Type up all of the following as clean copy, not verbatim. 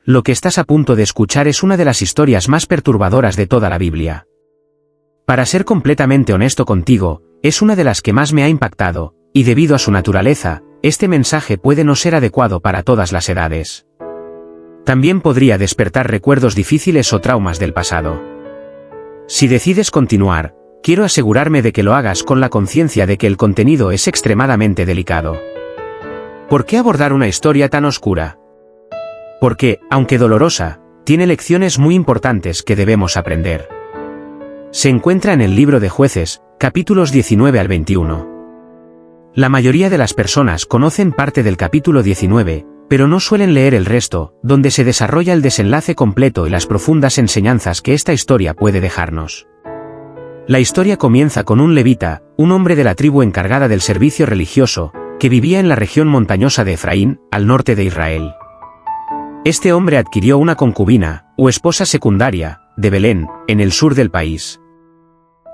Lo que estás a punto de escuchar es una de las historias más perturbadoras de toda la Biblia. Para ser completamente honesto contigo, es una de las que más me ha impactado, y debido a su naturaleza, este mensaje puede no ser adecuado para todas las edades. También podría despertar recuerdos difíciles o traumas del pasado. Si decides continuar, quiero asegurarme de que lo hagas con la conciencia de que el contenido es extremadamente delicado. ¿Por qué abordar una historia tan oscura? Porque, aunque dolorosa, tiene lecciones muy importantes que debemos aprender. Se encuentra en el libro de Jueces, capítulos 19 al 21. La mayoría de las personas conocen parte del capítulo 19, pero no suelen leer el resto, donde se desarrolla el desenlace completo y las profundas enseñanzas que esta historia puede dejarnos. La historia comienza con un levita, un hombre de la tribu encargada del servicio religioso, que vivía en la región montañosa de Efraín, al norte de Israel. Este hombre adquirió una concubina, o esposa secundaria, de Belén, en el sur del país.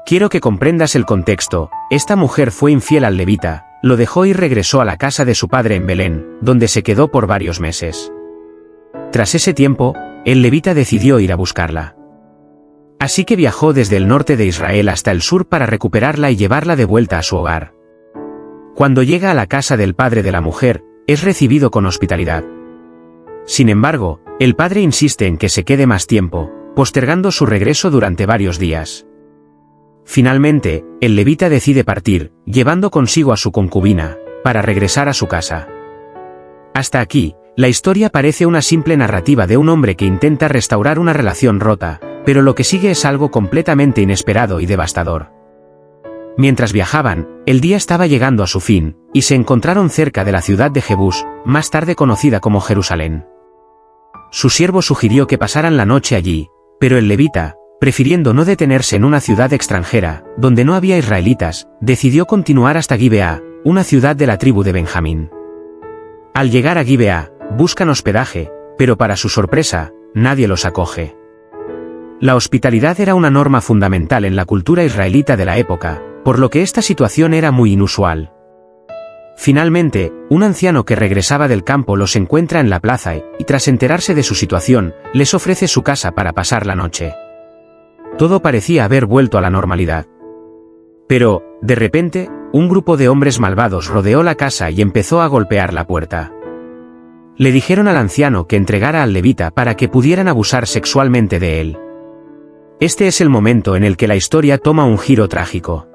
Quiero que comprendas el contexto. Esta mujer fue infiel al levita, lo dejó y regresó a la casa de su padre en Belén, donde se quedó por varios meses. Tras ese tiempo, el levita decidió ir a buscarla. Así que viajó desde el norte de Israel hasta el sur para recuperarla y llevarla de vuelta a su hogar. Cuando llega a la casa del padre de la mujer, es recibido con hospitalidad. Sin embargo, el padre insiste en que se quede más tiempo, postergando su regreso durante varios días. Finalmente, el levita decide partir, llevando consigo a su concubina, para regresar a su casa. Hasta aquí, la historia parece una simple narrativa de un hombre que intenta restaurar una relación rota, pero lo que sigue es algo completamente inesperado y devastador. Mientras viajaban, el día estaba llegando a su fin, y se encontraron cerca de la ciudad de Jebús, más tarde conocida como Jerusalén. Su siervo sugirió que pasaran la noche allí, pero el levita, prefiriendo no detenerse en una ciudad extranjera, donde no había israelitas, decidió continuar hasta Gibeá, una ciudad de la tribu de Benjamín. Al llegar a Gibeá, buscan hospedaje, pero para su sorpresa, nadie los acoge. La hospitalidad era una norma fundamental en la cultura israelita de la época, por lo que esta situación era muy inusual. Finalmente, un anciano que regresaba del campo los encuentra en la plaza y tras enterarse de su situación, les ofrece su casa para pasar la noche. Todo parecía haber vuelto a la normalidad. Pero, de repente, un grupo de hombres malvados rodeó la casa y empezó a golpear la puerta. Le dijeron al anciano que entregara al levita para que pudieran abusar sexualmente de él. Este es el momento en el que la historia toma un giro trágico.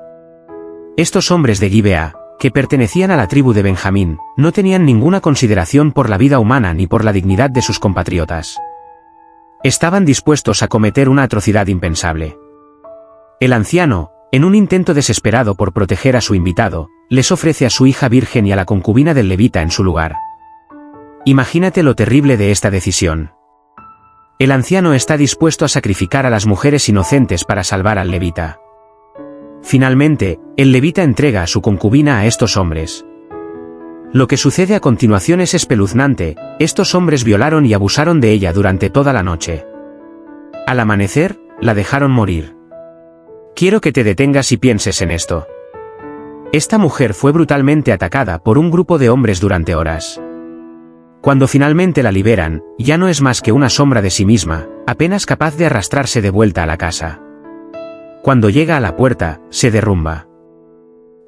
Estos hombres de Gibeá, que pertenecían a la tribu de Benjamín, no tenían ninguna consideración por la vida humana ni por la dignidad de sus compatriotas. Estaban dispuestos a cometer una atrocidad impensable. El anciano, en un intento desesperado por proteger a su invitado, les ofrece a su hija virgen y a la concubina del levita en su lugar. Imagínate lo terrible de esta decisión. El anciano está dispuesto a sacrificar a las mujeres inocentes para salvar al levita. Finalmente, el levita entrega a su concubina a estos hombres. Lo que sucede a continuación es espeluznante. Estos hombres violaron y abusaron de ella durante toda la noche. Al amanecer, la dejaron morir. Quiero que te detengas y pienses en esto. Esta mujer fue brutalmente atacada por un grupo de hombres durante horas. Cuando finalmente la liberan, ya no es más que una sombra de sí misma, apenas capaz de arrastrarse de vuelta a la casa. Cuando llega a la puerta, se derrumba.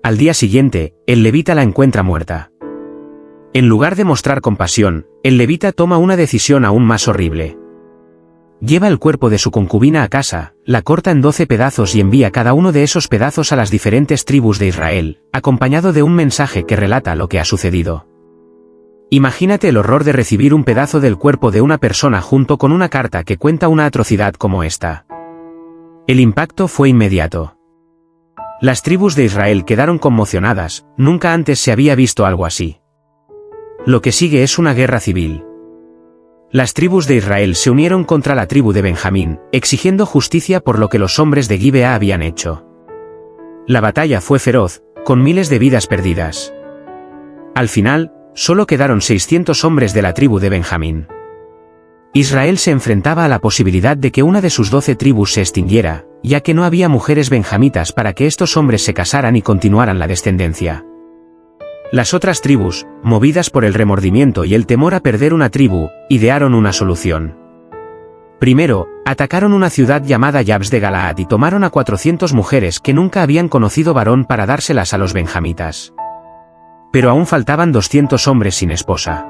Al día siguiente, el levita la encuentra muerta. En lugar de mostrar compasión, el levita toma una decisión aún más horrible. Lleva el cuerpo de su concubina a casa, la corta en 12 pedazos y envía cada uno de esos pedazos a las diferentes tribus de Israel, acompañado de un mensaje que relata lo que ha sucedido. Imagínate el horror de recibir un pedazo del cuerpo de una persona junto con una carta que cuenta una atrocidad como esta. El impacto fue inmediato. Las tribus de Israel quedaron conmocionadas, nunca antes se había visto algo así. Lo que sigue es una guerra civil. Las tribus de Israel se unieron contra la tribu de Benjamín, exigiendo justicia por lo que los hombres de Gibeá habían hecho. La batalla fue feroz, con miles de vidas perdidas. Al final, solo quedaron 600 hombres de la tribu de Benjamín. Israel se enfrentaba a la posibilidad de que una de sus 12 tribus se extinguiera, ya que no había mujeres benjamitas para que estos hombres se casaran y continuaran la descendencia. Las otras tribus, movidas por el remordimiento y el temor a perder una tribu, idearon una solución. Primero, atacaron una ciudad llamada Yabes de Galaad y tomaron a 400 mujeres que nunca habían conocido varón para dárselas a los benjamitas. Pero aún faltaban 200 hombres sin esposa.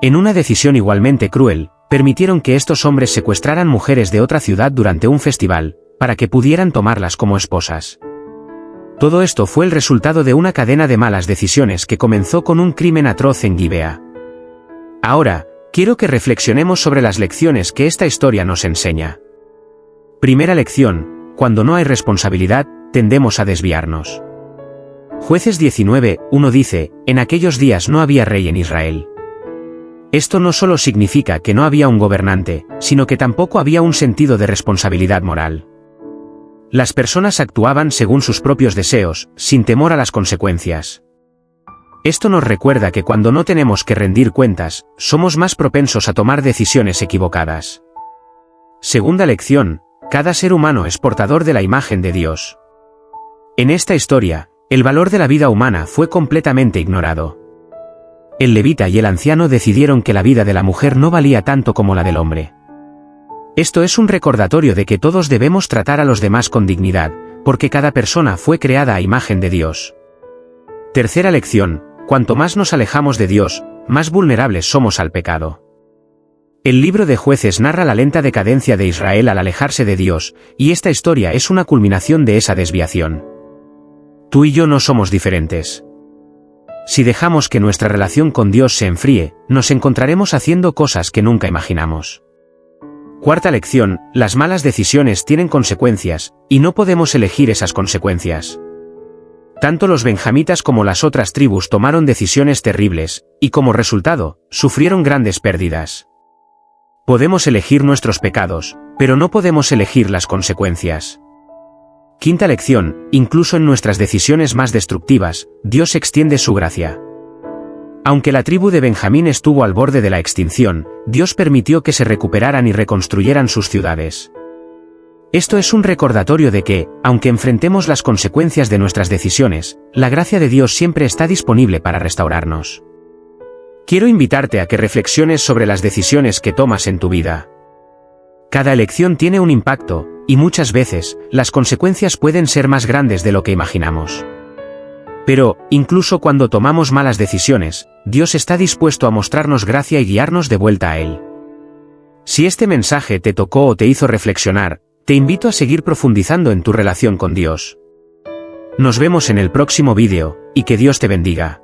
En una decisión igualmente cruel, permitieron que estos hombres secuestraran mujeres de otra ciudad durante un festival, para que pudieran tomarlas como esposas. Todo esto fue el resultado de una cadena de malas decisiones que comenzó con un crimen atroz en Gibea. Ahora, quiero que reflexionemos sobre las lecciones que esta historia nos enseña. Primera lección: cuando no hay responsabilidad, tendemos a desviarnos. Jueces 19:1 dice, en aquellos días no había rey en Israel. Esto no solo significa que no había un gobernante, sino que tampoco había un sentido de responsabilidad moral. Las personas actuaban según sus propios deseos, sin temor a las consecuencias. Esto nos recuerda que cuando no tenemos que rendir cuentas, somos más propensos a tomar decisiones equivocadas. Segunda lección: cada ser humano es portador de la imagen de Dios. En esta historia, el valor de la vida humana fue completamente ignorado. El levita y el anciano decidieron que la vida de la mujer no valía tanto como la del hombre. Esto es un recordatorio de que todos debemos tratar a los demás con dignidad, porque cada persona fue creada a imagen de Dios. Tercera lección: cuanto más nos alejamos de Dios, más vulnerables somos al pecado. El libro de Jueces narra la lenta decadencia de Israel al alejarse de Dios, y esta historia es una culminación de esa desviación. Tú y yo no somos diferentes. Si dejamos que nuestra relación con Dios se enfríe, nos encontraremos haciendo cosas que nunca imaginamos. Cuarta lección: las malas decisiones tienen consecuencias, y no podemos elegir esas consecuencias. Tanto los benjamitas como las otras tribus tomaron decisiones terribles, y como resultado, sufrieron grandes pérdidas. Podemos elegir nuestros pecados, pero no podemos elegir las consecuencias. Quinta lección: incluso en nuestras decisiones más destructivas, Dios extiende su gracia. Aunque la tribu de Benjamín estuvo al borde de la extinción, Dios permitió que se recuperaran y reconstruyeran sus ciudades. Esto es un recordatorio de que, aunque enfrentemos las consecuencias de nuestras decisiones, la gracia de Dios siempre está disponible para restaurarnos. Quiero invitarte a que reflexiones sobre las decisiones que tomas en tu vida. Cada elección tiene un impacto, y muchas veces, las consecuencias pueden ser más grandes de lo que imaginamos. Pero, incluso cuando tomamos malas decisiones, Dios está dispuesto a mostrarnos gracia y guiarnos de vuelta a Él. Si este mensaje te tocó o te hizo reflexionar, te invito a seguir profundizando en tu relación con Dios. Nos vemos en el próximo vídeo, y que Dios te bendiga.